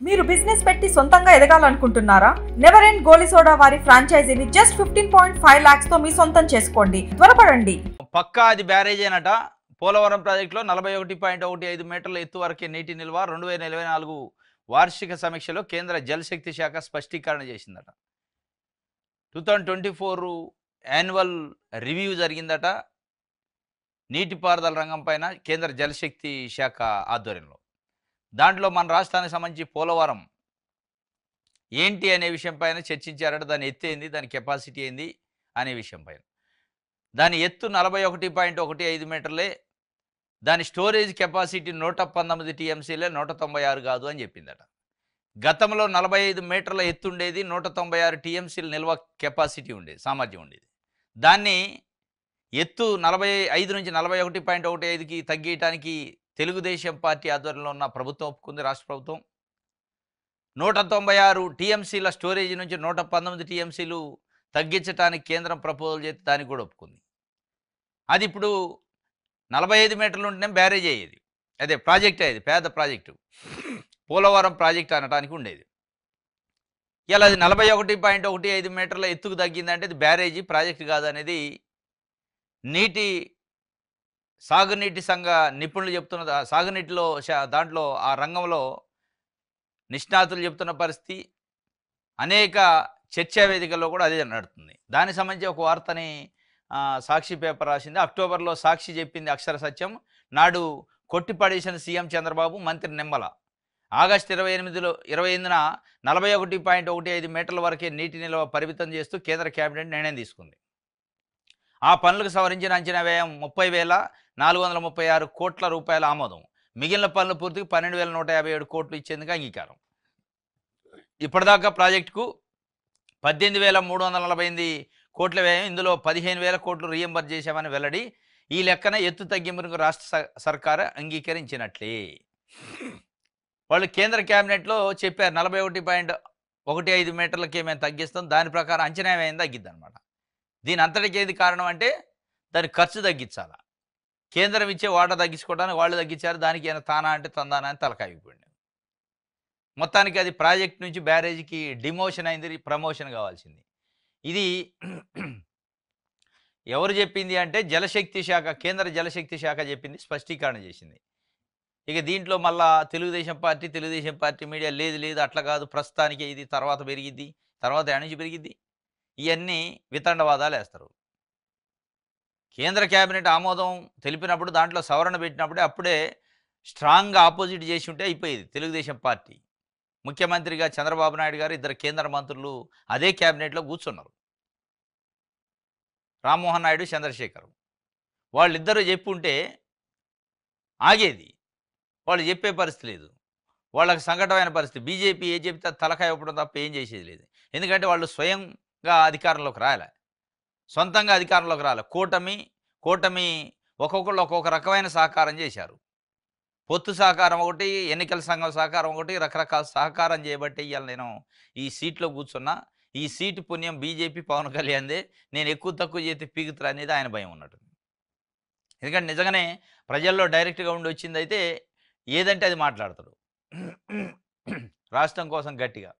మీరు బిజినెస్ పెట్టి సొంతంగా ఎదగాలనుకుంటున్నారా? నెవర్ ఎండ్ గోలీ సోడా వారి ఫ్రాంచైజీని జస్ట్ 15.5 lakhs తో మీ సొంతం చేసుకోండి. త్వరపడండి. పక్కా అది బ్యారేజేనట. పోలవరం ప్రాజెక్టులో 41.15 మీటర్ల ఎత్తు వరకే నీటి నిల్వ 2024 వార్షిక సమీక్షలో కేంద్ర జలశక్తి శాఖ స్పష్టీకరణ చేసిందట. 2024 యాన్యువల్ రివ్యూ జరిగిందట. నీటిపారుదల రంగం పైన కేంద్ర జలశక్తి శాఖ ఆధ్వర్యంలో. దాంట్లో మన రాష్ట్రానికి సంబంధించి పోలవరం ఏంటి అనే విషయం పైన చర్చించారట. దాని ఎత్తు ఏంది, దాని కెపాసిటీ ఏంది అనే విషయం పైన. దాని ఎత్తు 41.15 మీటర్లే, దాని స్టోరేజ్ కెపాసిటీ 119 టీఎంసీలే, 196 కాదు అని చెప్పిందట. గతంలో 45 మీటర్ల ఎత్తు ఉండేది, 196 టీఎంసీల నిల్వ కెపాసిటీ ఉండేది, సామర్థ్యం ఉండేది. దాన్ని ఎత్తు 45 నుంచి 41.15కి తగ్గించడానికి తెలుగుదేశం పార్టీ ఆధ్వర్యంలో ఉన్న ప్రభుత్వం ఒప్పుకుంది, రాష్ట్ర ప్రభుత్వం. 196 టీఎంసీల స్టోరేజ్ నుంచి 119 టీఎంసీలు తగ్గించడానికి కేంద్రం ప్రపోజల్ చేసి దానికి కూడా ఒప్పుకుంది. అది ఇప్పుడు 45 మీటర్లు ఉంటేనే బ్యారేజ్ అయ్యేది, అదే ప్రాజెక్ట్ అయ్యేది, పేద ప్రాజెక్టు పోలవరం ప్రాజెక్ట్ అనడానికి ఉండేది. ఇలా అది 41.15 మీటర్ల ఎత్తుకు తగ్గిందంటే ఇది బ్యారేజీ, ప్రాజెక్టు కాదు అనేది సాగునీటి సంఘ నిపుణులు చెప్తున్న, సాగునీటిలో దాంట్లో ఆ రంగంలో నిష్ణాతులు చెప్తున్న పరిస్థితి. అనేక చర్చా వేదికల్లో కూడా అదే నడుస్తుంది. దానికి సంబంధించి ఒక వార్తని సాక్షి పేపర్ రాసింది. అక్టోబర్లో సాక్షి చెప్పింది అక్షర సత్యం. నాడు కొట్టిపడేసిన సీఎం చంద్రబాబు, మంత్రి నిమ్మల. ఆగస్టు 28న 41.15 మీటర్ల వరకే నీటి నిల్వ పరిమితం చేస్తూ కేంద్ర కేబినెట్ నిర్ణయం తీసుకుంది. ఆ పనులకు సవరించిన అంచనా వ్యయం 30,436 కోట్ల రూపాయల ఆమోదం. మిగిలిన పనుల పూర్తికి 12,157 కోట్లు ఇచ్చేందుకు అంగీకారం. ఇప్పటిదాకా ప్రాజెక్టుకు 18,348 కోట్ల వ్యయం, ఇందులో 15,000 కోట్లు రీఎంబర్స్ చేశామని వెల్లడి. ఈ లెక్కన ఎత్తు తగ్గింపునకు రాష్ట్ర సర్కారు అంగీకరించినట్లే. వాళ్ళు కేంద్ర కేబినెట్లో చెప్పారు 41.15 మీటర్లకి మేము తగ్గిస్తాం, దాని ప్రకారం అంచనా వ్యయం తగ్గిద్ది అనమాట. దీని అంతటికి ఏది కారణం అంటే దాని ఖర్చు తగ్గించాలా. కేంద్రం ఇచ్చే వాటా తగ్గించుకోవడానికి వాళ్ళు తగ్గించారు, దానికి ఏమైనా తానా అంటే తందానా అని తలకాయిపోయింది. మొత్తానికి అది ప్రాజెక్ట్ నుంచి బ్యారేజీకి డిమోషన్ అయింది, ప్రమోషన్ కావాల్సింది. ఇది ఎవరు చెప్పింది అంటే జలశక్తి శాఖ, కేంద్ర జలశక్తి శాఖ చెప్పింది, స్పష్టీకరణ చేసింది. ఇక దీంట్లో మళ్ళా తెలుగుదేశం పార్టీ మీడియా లేదు అట్లా కాదు, ప్రస్తుతానికి ఇది తర్వాత పెరిగిద్ది, తర్వాత ఎనర్జీ పెరిగిద్ది, ఇవన్నీ వితండవాదాలు వేస్తారు. కేంద్ర కేబినెట్ ఆమోదం తెలిపినప్పుడు, దాంట్లో సవరణ పెట్టినప్పుడే అప్పుడే స్ట్రాంగ్గా ఆపోజిట్ చేసి ఉంటే అయిపోయేది. తెలుగుదేశం పార్టీ ముఖ్యమంత్రిగా చంద్రబాబు నాయుడు గారు, ఇద్దరు కేంద్ర మంత్రులు అదే కేబినెట్లో కూర్చున్నారు, రామ్మోహన్ నాయుడు, చంద్రశేఖర్. వాళ్ళిద్దరూ చెప్పుంటే ఆగేది. వాళ్ళు చెప్పే పరిస్థితి లేదు, వాళ్ళకి సంకటమైన పరిస్థితి. బీజేపీ ఏ చెప్తే తలకాయ ఇవ్వడం తప్ప ఏం చేసేది లేదు. ఎందుకంటే వాళ్ళు స్వయంగా అధికారంలోకి రాలే, సొంతంగా అధికారంలోకి రాలే. కూటమి ఒక్కొక్కళ్ళు ఒక్కొక్క రకమైన సహకారం చేశారు. పొత్తు సహకారం ఒకటి, ఎన్నికల సంఘం సహకారం ఒకటి, రకరకాల సహకారం చేయబట్టి ఇవాళ నేను ఈ సీట్లో కూర్చున్నా. ఈ సీటు పుణ్యం బీజేపీ, పవన్ కళ్యాణ్దే. నేను ఎక్కువ తక్కువ చేస్తే పీకుతురా అనేది ఆయన భయం ఉన్నట్టు. ఎందుకంటే నిజంగానే ప్రజల్లో డైరెక్ట్గా ఉండి వచ్చింది అయితే ఏదంటే అది మాట్లాడతాడు రాష్ట్రం కోసం గట్టిగా.